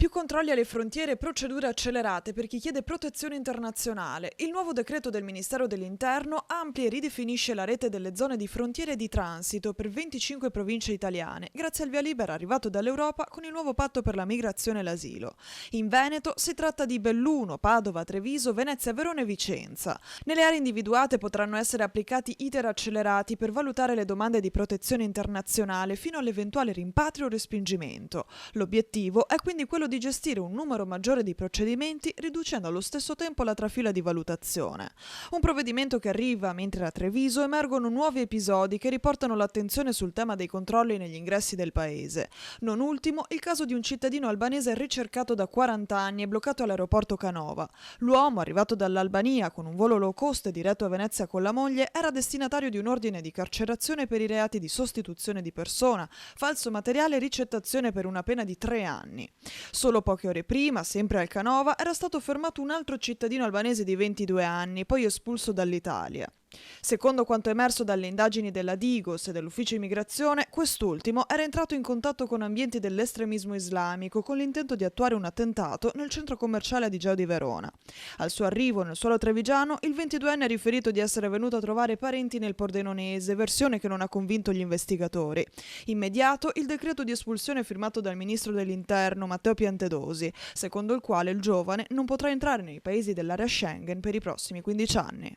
Più controlli alle frontiere e procedure accelerate per chi chiede protezione internazionale. Il nuovo decreto del Ministero dell'Interno amplia e ridefinisce la rete delle zone di frontiere e di transito per 25 province italiane, grazie al via libera arrivato dall'Europa con il nuovo patto per la migrazione e l'asilo. In Veneto si tratta di Belluno, Padova, Treviso, Venezia, Verona e Vicenza. Nelle aree individuate potranno essere applicati iter accelerati per valutare le domande di protezione internazionale fino all'eventuale rimpatrio o respingimento. L'obiettivo è quindi quello di gestire un numero maggiore di procedimenti, riducendo allo stesso tempo la trafila di valutazione. Un provvedimento che arriva mentre a Treviso emergono nuovi episodi che riportano l'attenzione sul tema dei controlli negli ingressi del paese. Non ultimo il caso di un cittadino albanese ricercato da 40 anni e bloccato all'aeroporto Canova. L'uomo, arrivato dall'Albania con un volo low cost diretto a Venezia con la moglie, era destinatario di un ordine di carcerazione per i reati di sostituzione di persona, falso materiale e ricettazione per una pena di 3 anni. Solo poche ore prima, sempre al Canova, era stato fermato un altro cittadino albanese di 22 anni, poi espulso dall'Italia. Secondo quanto emerso dalle indagini della Digos e dell'Ufficio Immigrazione, quest'ultimo era entrato in contatto con ambienti dell'estremismo islamico con l'intento di attuare un attentato nel centro commerciale Adigeo di Verona. Al suo arrivo nel suolo trevigiano, il 22enne ha riferito di essere venuto a trovare parenti nel Pordenonese, versione che non ha convinto gli investigatori. Immediato il decreto di espulsione firmato dal ministro dell'Interno Matteo Piantedosi, secondo il quale il giovane non potrà entrare nei paesi dell'area Schengen per i prossimi 15 anni.